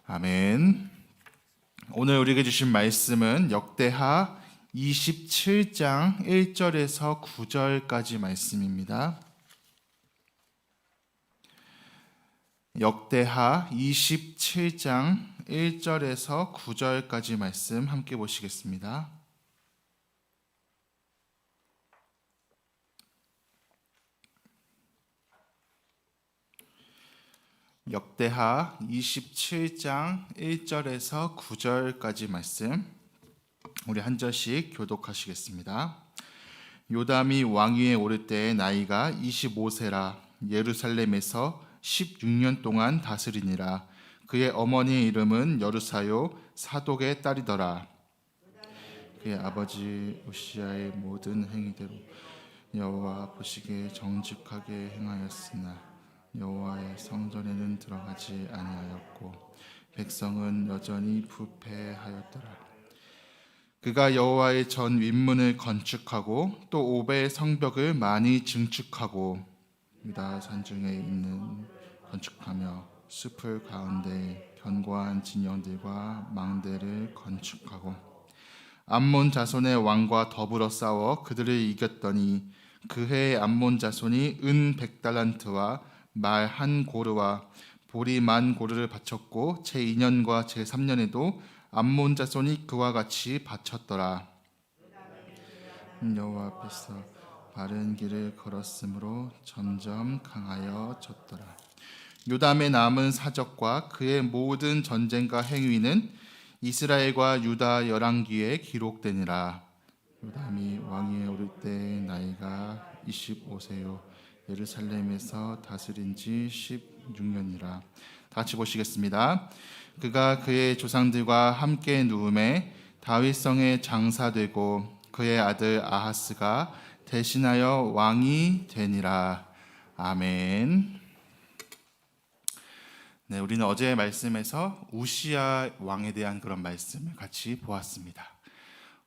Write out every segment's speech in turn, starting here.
아멘. 오늘 우리에게 주신 말씀은 역대하 27장 1절에서 9절까지 말씀입니다. 역대하 27장 1절에서 9절까지 말씀 함께 보시겠습니다. 역대하 27장 1절에서 9절까지 말씀 우리 한 절씩 교독하시겠습니다. 요담이 왕위에 오를 때의 나이가 25세라 예루살렘에서 16년 동안 다스리니라. 그의 어머니의 이름은 여루사요 사독의 딸이더라. 그의 아버지 우시아의 모든 행위대로 여호와 보시기에 정직하게 행하였으나 여호와의 성전에는 들어가지 아니하였고 백성은 여전히 부패하였더라. 그가 여호와의 전 윗문을 건축하고 또 오베의 성벽을 많이 증축하고 유다 산중에 있는 건축하며 숲을 가운데 견고한 진영들과 망대를 건축하고 암몬 자손의 왕과 더불어 싸워 그들을 이겼더니 그 해에 암몬 자손이 은 100달란트와 말 한 고르와 보리 만 고르를 바쳤고 제2년과 제3년에도 암몬 자손이 그와 같이 바쳤더라. 여호와 앞에서 바른 길을 걸었으므로 점점 강하여졌더라. 요담의 남은 사적과 그의 모든 전쟁과 행위는 이스라엘과 유다 열왕기에 기록되니라. 요담이 왕위에 오를 때 나이가 25세요 예루살렘에서 다스린 지 16년이라. 다 같이 보시겠습니다. 그가 그의 조상들과 함께 누움에 다윗성에 장사되고 그의 아들 아하스가 대신하여 왕이 되니라. 아멘. 네, 우리는 어제의 말씀에서 우시아 왕에 대한 그런 말씀을 같이 보았습니다.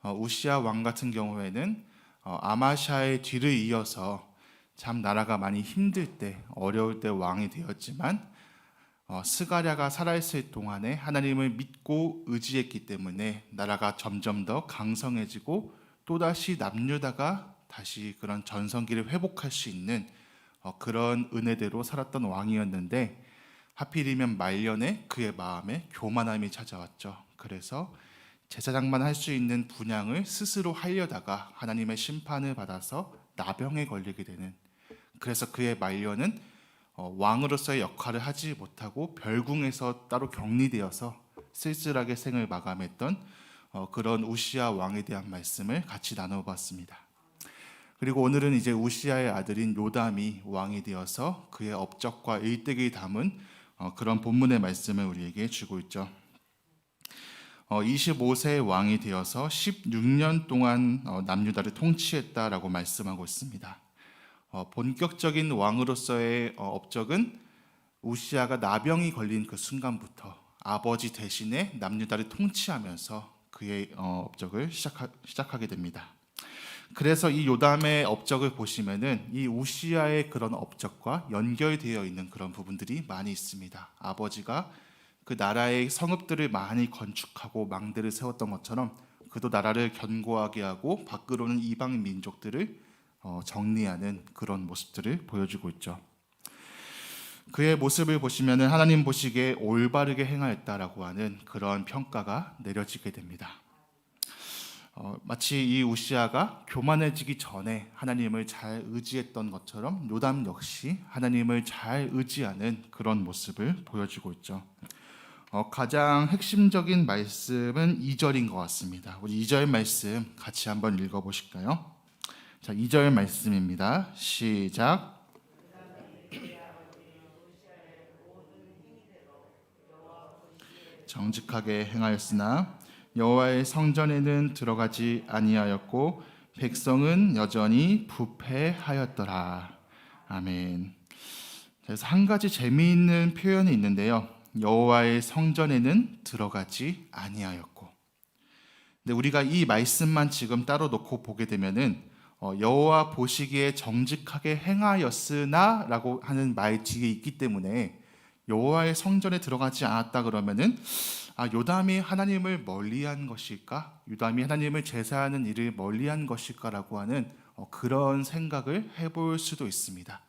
우시아 왕 같은 경우에는 아마샤의 뒤를 이어서 참 나라가 많이 힘들 때 어려울 때 왕이 되었지만 스가랴가 살아있을 동안에 하나님을 믿고 의지했기 때문에 나라가 점점 더 강성해지고 또다시 남유다가 다시 그런 전성기를 회복할 수 있는 그런 은혜대로 살았던 왕이었는데 하필이면 말년에 그의 마음에 교만함이 찾아왔죠. 그래서 제사장만 할 수 있는 분향을 스스로 하려다가 하나님의 심판을 받아서 나병에 걸리게 되는, 그래서 그의 말년은 왕으로서의 역할을 하지 못하고 별궁에서 따로 격리되어서 쓸쓸하게 생을 마감했던 그런 우시아 왕에 대한 말씀을 같이 나눠봤습니다. 그리고 오늘은 이제 우시아의 아들인 요담이 왕이 되어서 그의 업적과 일대기를 담은 그런 본문의 말씀을 우리에게 주고 있죠. 25세 왕이 되어서 16년 동안 남유다를 통치했다라고 말씀하고 있습니다. 본격적인 왕으로서의 업적은 우시아가 나병이 걸린 그 순간부터 아버지 대신에 남유다를 통치하면서 그의 업적을 시작하게 됩니다. 그래서 이 요담의 업적을 보시면은 이 우시아의 그런 업적과 연결되어 있는 그런 부분들이 많이 있습니다. 아버지가 그 나라의 성읍들을 많이 건축하고 망대를 세웠던 것처럼 그도 나라를 견고하게 하고 밖으로는 이방 민족들을 정리하는 그런 모습들을 보여주고 있죠. 그의 모습을 보시면은 하나님 보시기에 올바르게 행하였다라고 하는 그런 평가가 내려지게 됩니다. 마치 이 우시아가 교만해지기 전에 하나님을 잘 의지했던 것처럼 요담 역시 하나님을 잘 의지하는 그런 모습을 보여주고 있죠. 가장 핵심적인 말씀은 2절인 것 같습니다. 우리 2절 말씀 같이 한번 읽어보실까요? 자, 2절 말씀입니다. 시작. 정직하게 행하였으나 여호와의 성전에는 들어가지 아니하였고 백성은 여전히 부패하였더라. 아멘. 그래서 한 가지 재미있는 표현이 있는데요. 여호와의 성전에는 들어가지 아니하였고. 근데 우리가 이 말씀만 지금 따로 놓고 보게 되면은 여호와 보시기에 정직하게 행하였으나라고 하는 말 뒤에 있기 때문에 여호와의 성전에 들어가지 않았다 그러면은 요담이 하나님을 멀리한 것일까? 요담이 하나님을 제사하는 일을 멀리한 것일까라고 하는 그런 생각을 해볼 수도 있습니다.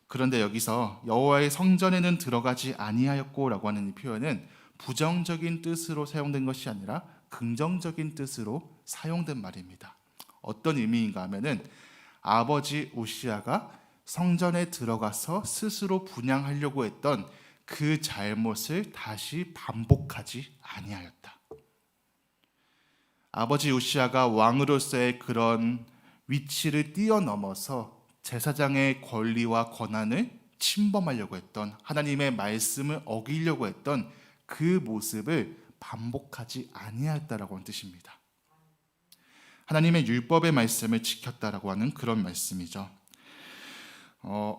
그런데 여기서 여호와의 성전에는 들어가지 아니하였고라고 하는 이 표현은 부정적인 뜻으로 사용된 것이 아니라 긍정적인 뜻으로 사용된 말입니다. 어떤 의미인가 하면은 아버지 우시아가 성전에 들어가서 스스로 분향하려고 했던 그 잘못을 다시 반복하지 아니하였다. 아버지 우시아가 왕으로서의 그런 위치를 뛰어넘어서 제사장의 권리와 권한을 침범하려고 했던, 하나님의 말씀을 어기려고 했던 그 모습을 반복하지 아니하였다라고 하는 뜻입니다. 하나님의 율법의 말씀을 지켰다라고 하는 그런 말씀이죠.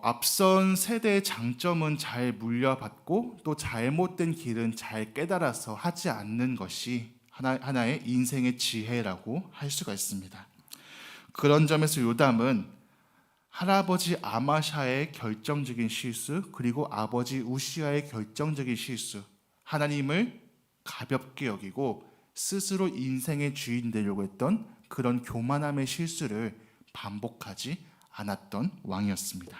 앞선 세대의 장점은 잘 물려받고 또 잘못된 길은 잘 깨달아서 하지 않는 것이 하나의 인생의 지혜라고 할 수가 있습니다. 그런 점에서 요담은 할아버지 아마샤의 결정적인 실수, 그리고 아버지 우시아의 결정적인 실수, 하나님을 가볍게 여기고 스스로 인생의 주인 되려고 했던 그런 교만함의 실수를 반복하지 않았던 왕이었습니다.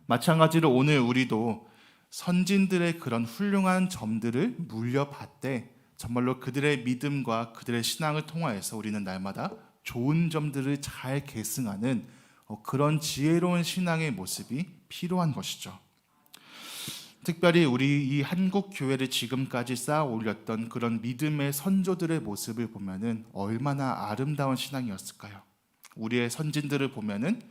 마찬가지로 오늘 우리도 선진들의 그런 훌륭한 점들을 물려받되 정말로 그들의 믿음과 그들의 신앙을 통하여서 우리는 날마다 좋은 점들을 잘 계승하는 그런 지혜로운 신앙의 모습이 필요한 것이죠. 특별히 우리 이 한국 교회를 지금까지 쌓아 올렸던 그런 믿음의 선조들의 모습을 보면은 얼마나 아름다운 신앙이었을까요? 우리의 선진들을 보면은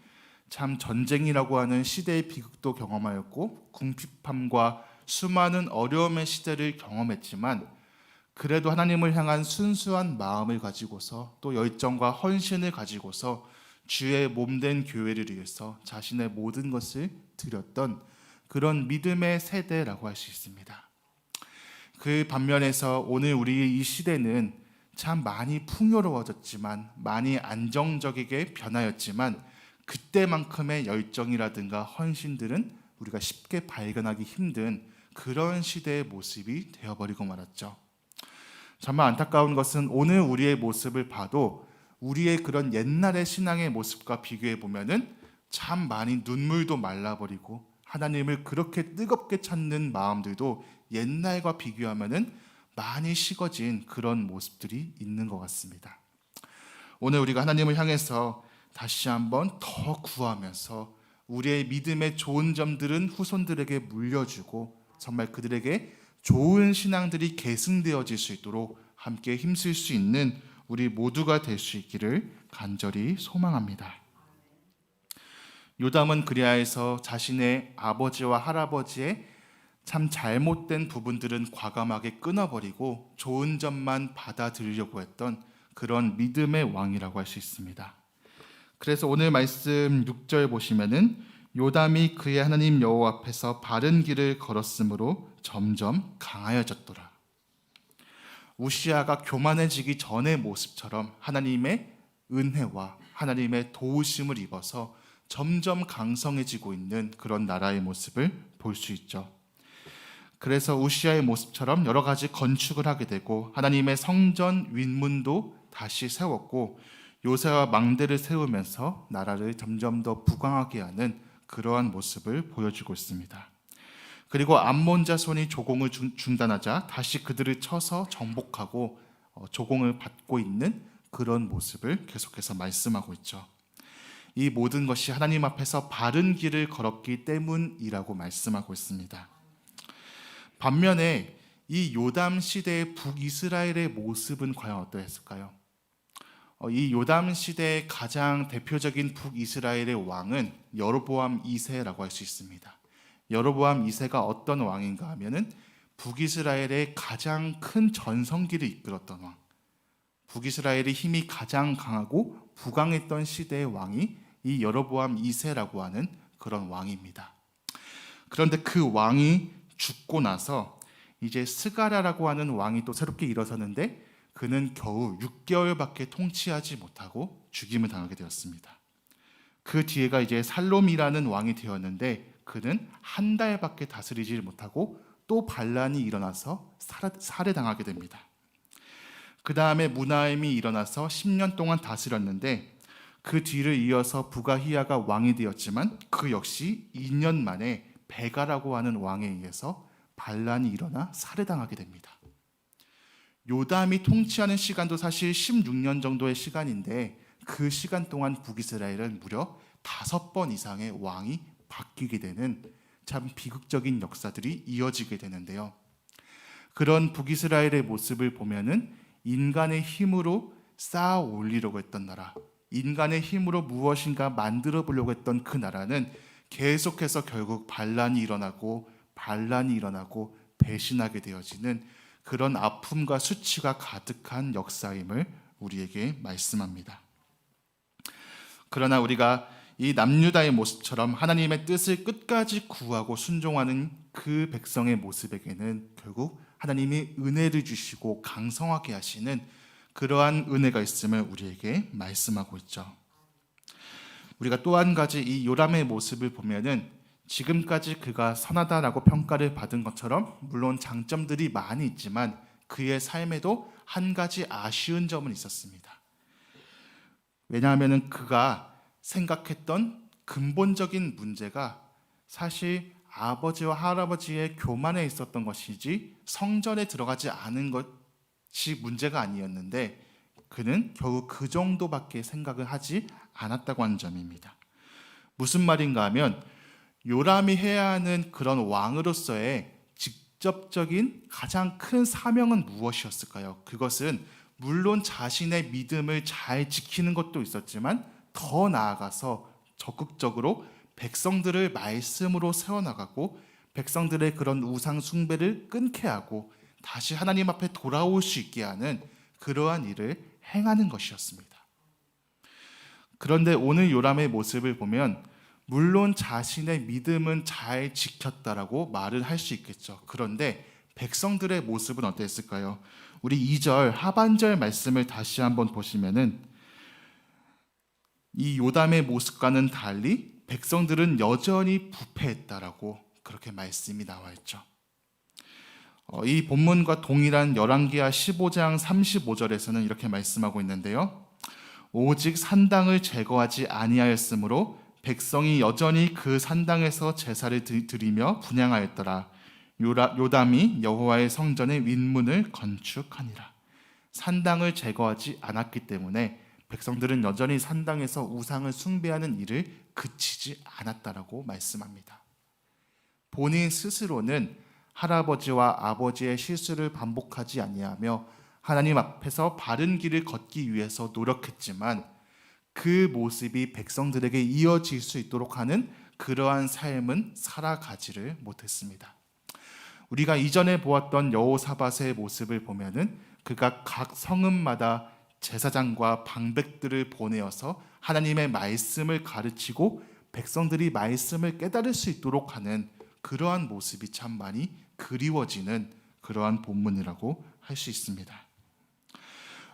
참 전쟁이라고 하는 시대의 비극도 경험하였고 궁핍함과 수많은 어려움의 시대를 경험했지만 그래도 하나님을 향한 순수한 마음을 가지고서 또 열정과 헌신을 가지고서 주의 몸된 교회를 위해서 자신의 모든 것을 드렸던 그런 믿음의 세대라고 할 수 있습니다. 그 반면에서 오늘 우리 이 시대는 참 많이 풍요로워졌지만 많이 안정적이게 변하였지만 그때만큼의 열정이라든가 헌신들은 우리가 쉽게 발견하기 힘든 그런 시대의 모습이 되어버리고 말았죠. 정말 안타까운 것은 오늘 우리의 모습을 봐도 우리의 그런 옛날의 신앙의 모습과 비교해 보면은 참 많이 눈물도 말라버리고 하나님을 그렇게 뜨겁게 찾는 마음들도 옛날과 비교하면은 많이 식어진 그런 모습들이 있는 것 같습니다. 오늘 우리가 하나님을 향해서 다시 한번 더 구하면서 우리의 믿음의 좋은 점들은 후손들에게 물려주고 정말 그들에게 좋은 신앙들이 계승되어질 수 있도록 함께 힘쓸 수 있는 우리 모두가 될 수 있기를 간절히 소망합니다. 요담은 그리하여서 자신의 아버지와 할아버지의 참 잘못된 부분들은 과감하게 끊어버리고 좋은 점만 받아들이려고 했던 그런 믿음의 왕이라고 할 수 있습니다. 그래서 오늘 말씀 6절 보시면은 요담이 그의 하나님 여호와 앞에서 바른 길을 걸었으므로 점점 강하여졌더라. 우시아가 교만해지기 전의 모습처럼 하나님의 은혜와 하나님의 도우심을 입어서 점점 강성해지고 있는 그런 나라의 모습을 볼 수 있죠. 그래서 우시아의 모습처럼 여러 가지 건축을 하게 되고 하나님의 성전 윗문도 다시 세웠고 요새와 망대를 세우면서 나라를 점점 더 부강하게 하는 그러한 모습을 보여주고 있습니다. 그리고 암몬 자손이 조공을 중단하자 다시 그들을 쳐서 정복하고 조공을 받고 있는 그런 모습을 계속해서 말씀하고 있죠. 이 모든 것이 하나님 앞에서 바른 길을 걸었기 때문이라고 말씀하고 있습니다. 반면에 이 요담 시대의 북이스라엘의 모습은 과연 어떠했을까요? 이 요담 시대의 가장 대표적인 북이스라엘의 왕은 여로보암 2세라고 할 수 있습니다. 여로보암 2세가 어떤 왕인가 하면은 북이스라엘의 가장 큰 전성기를 이끌었던 왕, 북이스라엘의 힘이 가장 강하고 부강했던 시대의 왕이 이 여로보암 2세라고 하는 그런 왕입니다. 그런데 그 왕이 죽고 나서 이제 스가랴라고 하는 왕이 또 새롭게 일어서는데 그는 겨우 6개월밖에 통치하지 못하고 죽임을 당하게 되었습니다. 그 뒤에가 이제 살롬이라는 왕이 되었는데 그는 한 달밖에 다스리지 못하고 또 반란이 일어나서 살해당하게 됩니다. 그 다음에 무나임이 일어나서 10년 동안 다스렸는데 그 뒤를 이어서 부가히야가 왕이 되었지만 그 역시 2년 만에 베가라고 하는 왕에 의해서 반란이 일어나 살해당하게 됩니다. 요담이 통치하는 시간도 사실 16년 정도의 시간인데 그 시간 동안 북이스라엘은 무려 5번 이상의 왕이 바뀌게 되는 참 비극적인 역사들이 이어지게 되는데요. 그런 북이스라엘의 모습을 보면은 인간의 힘으로 쌓아 올리려고 했던 나라, 인간의 힘으로 무엇인가 만들어 보려고 했던 그 나라는 계속해서 결국 반란이 일어나고 배신하게 되어지는 그런 아픔과 수치가 가득한 역사임을 우리에게 말씀합니다. 그러나 우리가 이 남유다의 모습처럼 하나님의 뜻을 끝까지 구하고 순종하는 그 백성의 모습에게는 결국 하나님이 은혜를 주시고 강성하게 하시는 그러한 은혜가 있음을 우리에게 말씀하고 있죠. 우리가 또 한 가지 이 요람의 모습을 보면은 지금까지 그가 선하다라고 평가를 받은 것처럼 물론 장점들이 많이 있지만 그의 삶에도 한 가지 아쉬운 점은 있었습니다. 왜냐하면 그가 생각했던 근본적인 문제가 사실 아버지와 할아버지의 교만에 있었던 것이지 성전에 들어가지 않은 것이 문제가 아니었는데 그는 겨우 그 정도밖에 생각을 하지 않았다고 하는 점입니다. 무슨 말인가 하면 요람이 해야 하는 그런 왕으로서의 직접적인 가장 큰 사명은 무엇이었을까요? 그것은 물론 자신의 믿음을 잘 지키는 것도 있었지만 더 나아가서 적극적으로 백성들을 말씀으로 세워나가고 백성들의 그런 우상 숭배를 끊게 하고 다시 하나님 앞에 돌아올 수 있게 하는 그러한 일을 행하는 것이었습니다. 그런데 오늘 요람의 모습을 보면 물론 자신의 믿음은 잘 지켰다라고 말을 할 수 있겠죠. 그런데 백성들의 모습은 어땠을까요? 우리 2절 하반절 말씀을 다시 한번 보시면은 이 요담의 모습과는 달리 백성들은 여전히 부패했다라고 그렇게 말씀이 나와 있죠. 이 본문과 동일한 열왕기하 15장 35절에서는 이렇게 말씀하고 있는데요. 오직 산당을 제거하지 아니하였으므로 백성이 여전히 그 산당에서 제사를 드리며 분향하였더라. 요담이 여호와의 성전의 윗문을 건축하니라. 산당을 제거하지 않았기 때문에 백성들은 여전히 산당에서 우상을 숭배하는 일을 그치지 않았다라고 말씀합니다. 본인 스스로는 할아버지와 아버지의 실수를 반복하지 아니하며 하나님 앞에서 바른 길을 걷기 위해서 노력했지만 그 모습이 백성들에게 이어질 수 있도록 하는 그러한 삶은 살아가지를 못했습니다. 우리가 이전에 보았던 여호사밧의 모습을 보면은 그가 각 성읍마다 제사장과 방백들을 보내어서 하나님의 말씀을 가르치고 백성들이 말씀을 깨달을 수 있도록 하는 그러한 모습이 참 많이 그리워지는 그러한 본문이라고 할 수 있습니다.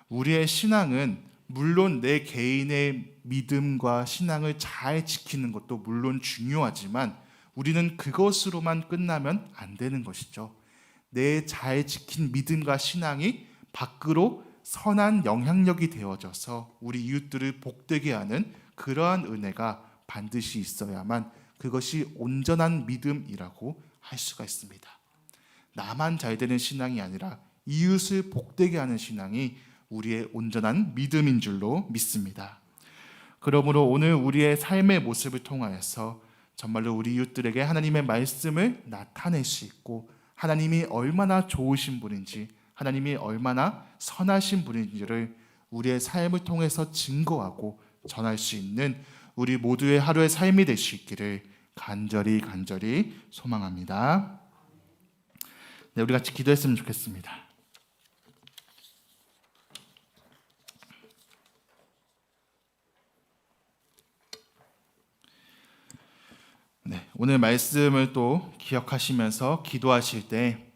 우리의 신앙은 물론 내 개인의 믿음과 신앙을 잘 지키는 것도 물론 중요하지만 우리는 그것으로만 끝나면 안 되는 것이죠. 내 잘 지킨 믿음과 신앙이 밖으로 선한 영향력이 되어져서 우리 이웃들을 복되게 하는 그러한 은혜가 반드시 있어야만 그것이 온전한 믿음이라고 할 수가 있습니다. 나만 잘 되는 신앙이 아니라 이웃을 복되게 하는 신앙이 우리의 온전한 믿음인 줄로 믿습니다. 그러므로 오늘 우리의 삶의 모습을 통하여서 정말로 우리 이웃들에게 하나님의 말씀을 나타낼 수 있고 하나님이 얼마나 좋으신 분인지 하나님이 얼마나 선하신 분인지를 우리의 삶을 통해서 증거하고 전할 수 있는 우리 모두의 하루의 삶이 될 수 있기를 간절히 소망합니다. 네, 우리 같이 기도했으면 좋겠습니다. 네, 오늘 말씀을 또 기억하시면서 기도하실 때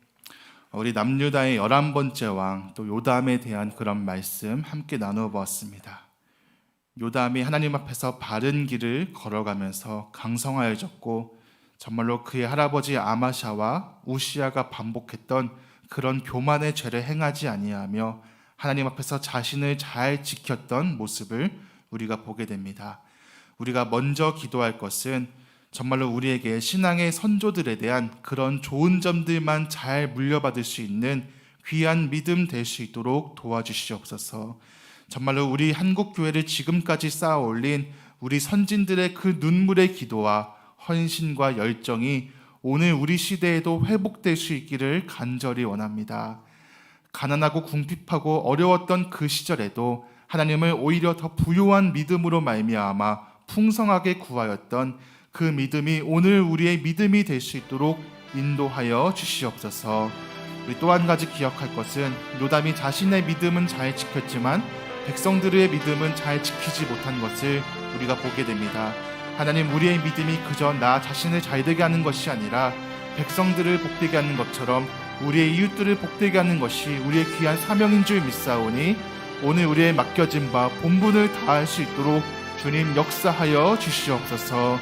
우리 남유다의 11번째 왕 또 요담에 대한 그런 말씀 함께 나누어 보았습니다. 요담이 하나님 앞에서 바른 길을 걸어가면서 강성하여졌고 정말로 그의 할아버지 아마샤와 우시야가 반복했던 그런 교만의 죄를 행하지 아니하며 하나님 앞에서 자신을 잘 지켰던 모습을 우리가 보게 됩니다. 우리가 먼저 기도할 것은 정말로 우리에게 신앙의 선조들에 대한 그런 좋은 점들만 잘 물려받을 수 있는 귀한 믿음 될 수 있도록 도와주시옵소서. 정말로 우리 한국교회를 지금까지 쌓아 올린 우리 선진들의 그 눈물의 기도와 헌신과 열정이 오늘 우리 시대에도 회복될 수 있기를 간절히 원합니다. 가난하고 궁핍하고 어려웠던 그 시절에도 하나님을 오히려 더 부요한 믿음으로 말미암아 풍성하게 구하였던 그 믿음이 오늘 우리의 믿음이 될 수 있도록 인도하여 주시옵소서. 우리 또 한 가지 기억할 것은 요담이 자신의 믿음은 잘 지켰지만 백성들의 믿음은 잘 지키지 못한 것을 우리가 보게 됩니다. 하나님, 우리의 믿음이 그저 나 자신을 잘되게 하는 것이 아니라 백성들을 복되게 하는 것처럼 우리의 이웃들을 복되게 하는 것이 우리의 귀한 사명인 줄 믿사오니 오늘 우리의 맡겨진 바 본분을 다할 수 있도록 주님 역사하여 주시옵소서.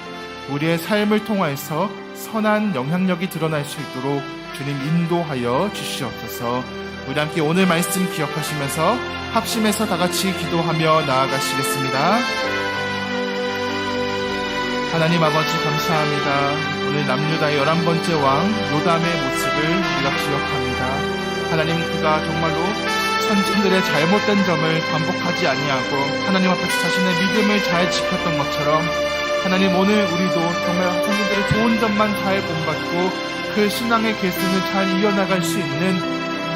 우리의 삶을 통하여서 선한 영향력이 드러날 수 있도록 주님 인도하여 주시옵소서. 우리 함께 오늘 말씀 기억하시면서 합심해서 다 같이 기도하며 나아가시겠습니다. 하나님 아버지 감사합니다. 오늘 남유다의 11번째 왕 요담의 모습을 우리가 기억합니다. 하나님, 그가 정말로 선진들의 잘못된 점을 반복하지 아니하고 하나님 앞에서 자신의 믿음을 잘 지켰던 것처럼 하나님, 오늘 우리도 정말 선진들의 좋은 점만 잘 본받고 그 신앙의 계승을 잘 이어나갈 수 있는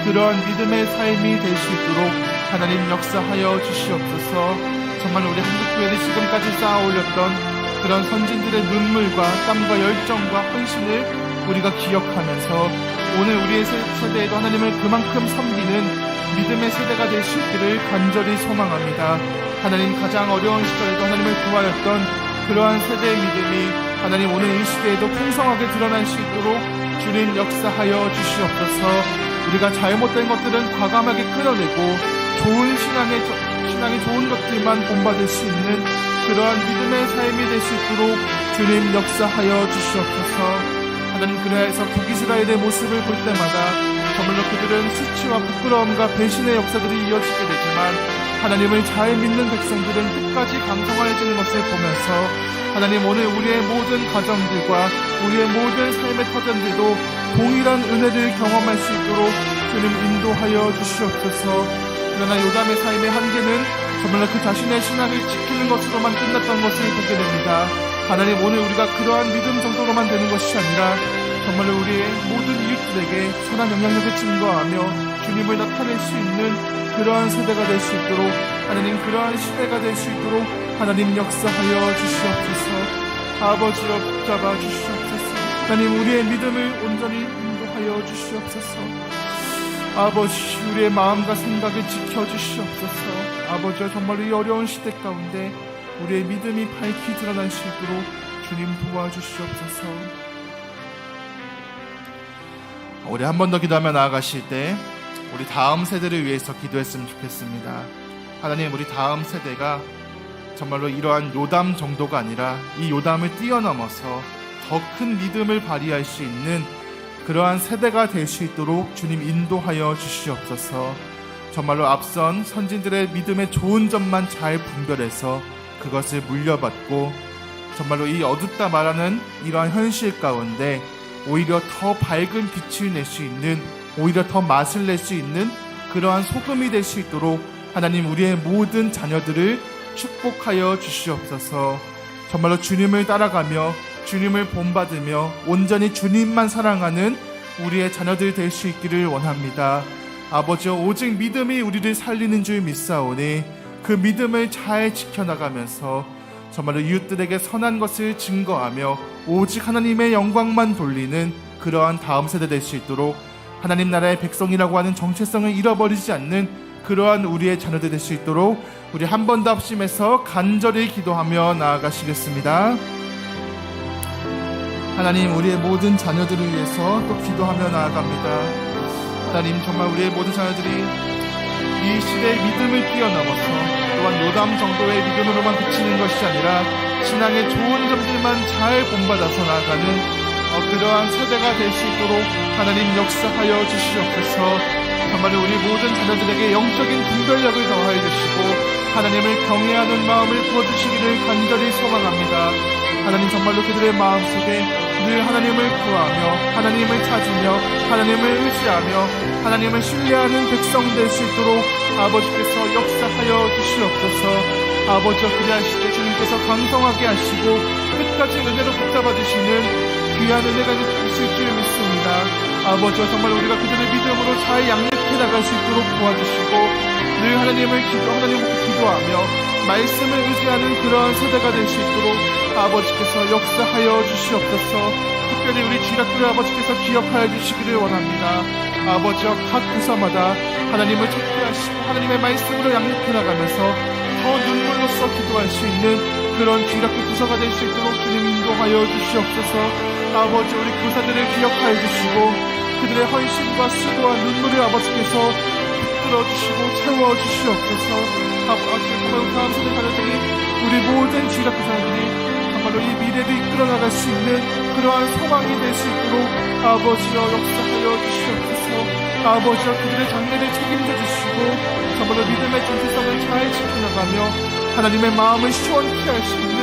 그러한 믿음의 삶이 될 수 있도록 하나님 역사하여 주시옵소서. 정말 우리 한국교회를 지금까지 쌓아 올렸던 그런 선진들의 눈물과 땀과 열정과 헌신을 우리가 기억하면서 오늘 우리의 세대에도 하나님을 그만큼 섬기는 믿음의 세대가 될 수 있기를 간절히 소망합니다. 하나님, 가장 어려운 시절에도 하나님을 구하였던 그러한 세대의 믿음이 하나님 오늘 이 시대에도 풍성하게 드러날 수 있도록 주님 역사하여 주시옵소서. 우리가 잘못된 것들은 과감하게 끌어내고 좋은 신앙의 좋은 것들만 본받을 수 있는 그러한 믿음의 삶이 될 수 있도록 주님 역사하여 주시옵소서. 하나님, 그래서 북이스라엘의 모습을 볼 때마다 정말로 그들은 수치와 부끄러움과 배신의 역사들이 이어지게 되지만 하나님을 잘 믿는 백성들은 끝까지 강성해지는 것을 보면서 하나님, 오늘 우리의 모든 가정들과 우리의 모든 삶의 터전들도 동일한 은혜를 경험할 수 있도록 주님 인도하여 주시옵소서. 그러나 요담의 삶의 한계는 정말로 그 자신의 신앙을 지키는 것으로만 끝났던 것을 보게 됩니다. 하나님, 오늘 우리가 그러한 믿음 정도로만 되는 것이 아니라 정말로 우리의 모든 이웃들에게 선한 영향력을 증거하며 주님을 나타낼 수 있는 그러한 세대가 될 수 있도록 하나님, 그러한 시대가 될 수 있도록 하나님 역사하여 주시옵소서. 아버지여 붙잡아 주시옵소서. 하나님, 우리의 믿음을 온전히 인도하여 주시옵소서. 아버지, 우리의 마음과 생각을 지켜주시옵소서. 아버지여, 정말로 이 어려운 시대 가운데 우리의 믿음이 밝히 드러날 수 있도록 주님 도와주시옵소서. 우리 한 번 더 기도하며 나아가실 때 우리 다음 세대를 위해서 기도했으면 좋겠습니다. 하나님, 우리 다음 세대가 정말로 이러한 요담 정도가 아니라 이 요담을 뛰어넘어서 더 큰 믿음을 발휘할 수 있는 그러한 세대가 될 수 있도록 주님 인도하여 주시옵소서. 정말로 앞선 선진들의 믿음의 좋은 점만 잘 분별해서 그것을 물려받고 정말로 이 어둡다 말하는 이러한 현실 가운데 오히려 더 밝은 빛을 낼 수 있는, 오히려 더 맛을 낼 수 있는 그러한 소금이 될 수 있도록 하나님, 우리의 모든 자녀들을 축복하여 주시옵소서. 정말로 주님을 따라가며 주님을 본받으며 온전히 주님만 사랑하는 우리의 자녀들 될 수 있기를 원합니다. 아버지여, 오직 믿음이 우리를 살리는 줄 믿사오니 그 믿음을 잘 지켜나가면서 정말로 이웃들에게 선한 것을 증거하며 오직 하나님의 영광만 돌리는 그러한 다음 세대 될 수 있도록 하나님 나라의 백성이라고 하는 정체성을 잃어버리지 않는 그러한 우리의 자녀들 될 수 있도록 우리 한 번 더 합심해서 간절히 기도하며 나아가시겠습니다. 하나님, 우리의 모든 자녀들을 위해서 또 기도하며 나아갑니다. 하나님, 정말 우리의 모든 자녀들이 이 시대의 믿음을 뛰어넘어서 또한 요담 정도의 믿음으로만 그치는 것이 아니라 신앙의 좋은 점들만 잘 본받아서 나아가는 그러한 세대가 될 수 있도록 하나님 역사하여 주시옵소서. 정말 우리 모든 자녀들에게 영적인 분별력을 더하여 주시고 하나님을 경외하는 마음을 부어주시기를 간절히 소망합니다. 하나님, 정말로 그들의 마음속에 늘 하나님을 구하며 하나님을 찾으며 하나님을 의지하며 하나님을 신뢰하는 백성 될 수 있도록 아버지께서 역사하여 주시옵소서. 아버지여, 그리하실 때 주님께서 강성하게 하시고 끝까지 은혜로 붙잡아 주시는 귀한 은혜가 있을 줄 믿습니다. 아버지여, 정말 우리가 그들의 믿음으로 잘 양육해 나갈 수 있도록 도와주시고 늘 하나님을 기도하며 말씀을 의지하는 그러한 세대가 될 수 있도록 아버지께서 역사하여 주시옵소서. 특별히 우리 지라크를 아버지께서 기억하여 주시기를 원합니다. 아버지여, 각 부서마다 하나님을 찾게 하시고 하나님의 말씀으로 양육해 나가면서 더 눈물로써 기도할 수 있는 그런 지라크 부서가 될 수 있도록 주님 인도하여 주시옵소서. 아버지, 우리 교사들을 기억하여 주시고 그들의 헌신과 수고와 눈물을 아버지께서 주시고 채워주시옵소서. 정말 다음 세대 자녀들이 우리 모든 지라크 자녀들이 정말로 이 미래를 이끌어 나갈 수 있는 그러한 소망이 될 수 있도록 아버지여 역사하여 주시옵소서. 아버지여, 그들의 장래를 책임져 주시고 정말로 믿음의 정체성을 잘 지켜나가며 하나님의 마음을 시원케 할 수 있는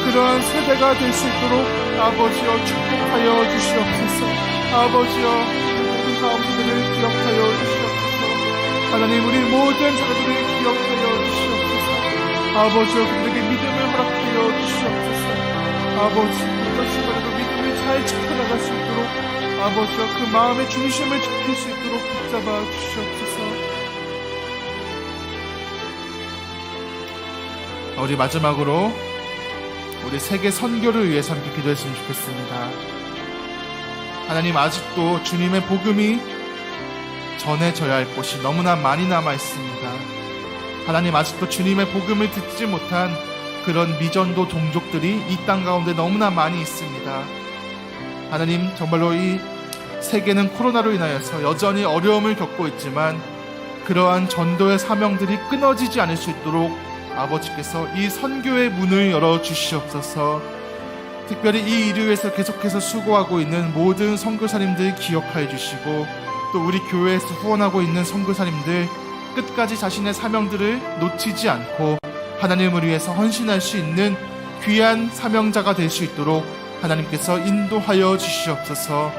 그러한 세대가 될 수 있도록 아버지여 축복하여 주시옵소서. 아버지여, 모든 다음 세대를 기억하여 주시옵소서. 하나님, 우리 모든 자녀들을 기억하여 주시옵소서. 아버지여, 그들에게 믿음을 허락하여 주시옵소서. 아버지, 그것이만으로 믿음을 잘 지켜나갈 수 있도록 아버지여, 그 마음의 중심을 지킬 수 있도록 붙잡아 주시옵소서. 우리 마지막으로 우리 세계 선교를 위해서 함께 기도했으면 좋겠습니다. 하나님, 아직도 주님의 복음이 전해져야 할 곳이 너무나 많이 남아 있습니다. 하나님, 아직도 주님의 복음을 듣지 못한 그런 미전도 동족들이 이 땅 가운데 너무나 많이 있습니다. 하나님, 정말로 이 세계는 코로나로 인하여서 여전히 어려움을 겪고 있지만 그러한 전도의 사명들이 끊어지지 않을 수 있도록 아버지께서 이 선교의 문을 열어주시옵소서. 특별히 이 일을 위해서 계속해서 수고하고 있는 모든 선교사님들 기억하여 주시고 또 우리 교회에서 후원하고 있는 선교사님들 끝까지 자신의 사명들을 놓치지 않고 하나님을 위해서 헌신할 수 있는 귀한 사명자가 될 수 있도록 하나님께서 인도하여 주시옵소서.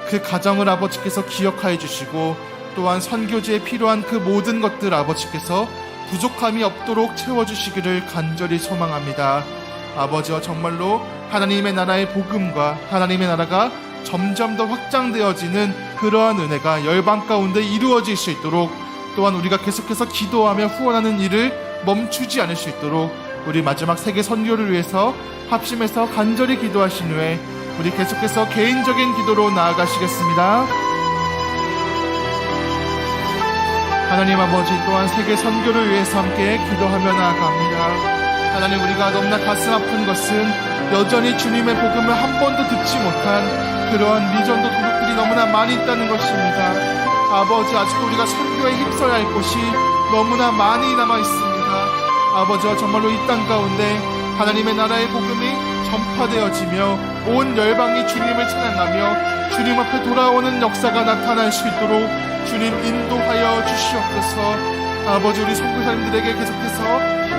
그 가정을 아버지께서 기억하여 주시고 또한 선교지에 필요한 그 모든 것들 아버지께서 부족함이 없도록 채워주시기를 간절히 소망합니다. 아버지와 정말로 하나님의 나라의 복음과 하나님의 나라가 점점 더 확장되어지는 그러한 은혜가 열방 가운데 이루어질 수 있도록 또한 우리가 계속해서 기도하며 후원하는 일을 멈추지 않을 수 있도록 우리 마지막 세계 선교를 위해서 합심해서 간절히 기도하신 후에 우리 계속해서 개인적인 기도로 나아가시겠습니다. 하나님 아버지, 또한 세계 선교를 위해서 함께 기도하며 나아갑니다. 하나님, 우리가 너무나 가슴 아픈 것은 여전히 주님의 복음을 한 번도 듣지 못한 그러한 미전도 도둑들이 너무나 많이 있다는 것입니다. 아버지, 아직도 우리가 선교에 힘써야 할 곳이 너무나 많이 남아 있습니다. 아버지와 정말로 이 땅 가운데 하나님의 나라의 복음이 전파되어지며 온 열방이 주님을 찬양하며 주님 앞에 돌아오는 역사가 나타날 수 있도록 주님 인도하여 주시옵소서. 아버지, 우리 선교사님들에게 계속해서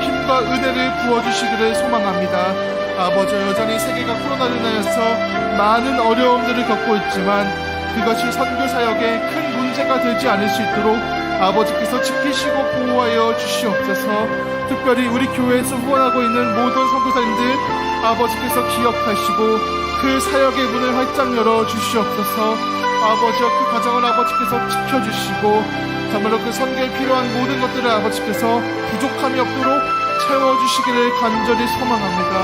힘과 은혜를 부어주시기를 소망합니다. 아버지, 여전히 세계가 코로나로 인하여서 많은 어려움들을 겪고 있지만 그것이 선교사역에 큰 문제가 되지 않을 수 있도록 아버지께서 지키시고 보호하여 주시옵소서. 특별히 우리 교회에서 후원하고 있는 모든 선교사님들 아버지께서 기억하시고 그 사역의 문을 활짝 열어 주시옵소서. 아버지와 그 가정을 아버지께서 지켜주시고 정말로 그 선교에 필요한 모든 것들을 아버지께서 부족함이 없도록 채워주시기를 간절히 소망합니다.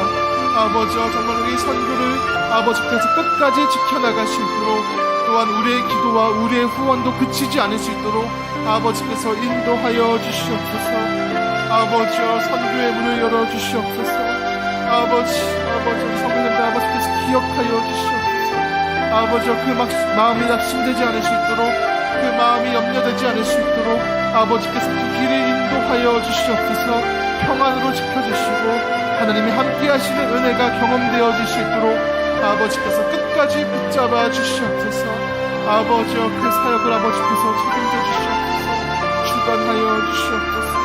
아버지와 정말로 이 선교를 아버지께서 끝까지 지켜나갈 수 있도록 또한 우리의 기도와 우리의 후원도 그치지 않을 수 있도록 아버지께서 인도하여 주시옵소서. 아버지와 선교의 문을 열어주시옵소서. 아버지 선교사님들 아버지께서 기억하여 주시옵소서. 아버지와 그 마음이 낙심되지 않을 수 있도록 그 마음이 염려되지 않을 수 있도록 아버지께서 그 길을 인도하여 주시옵소서. 평안으로 지켜주시고 하나님이 함께 하시는 은혜가 경험되어질 수 있도록 아버지께서 끝까지 붙잡아 주시옵소서. 아버지여 그 사역을 아버지께서 책임져 주시옵소서. 주관하여 주시옵소서.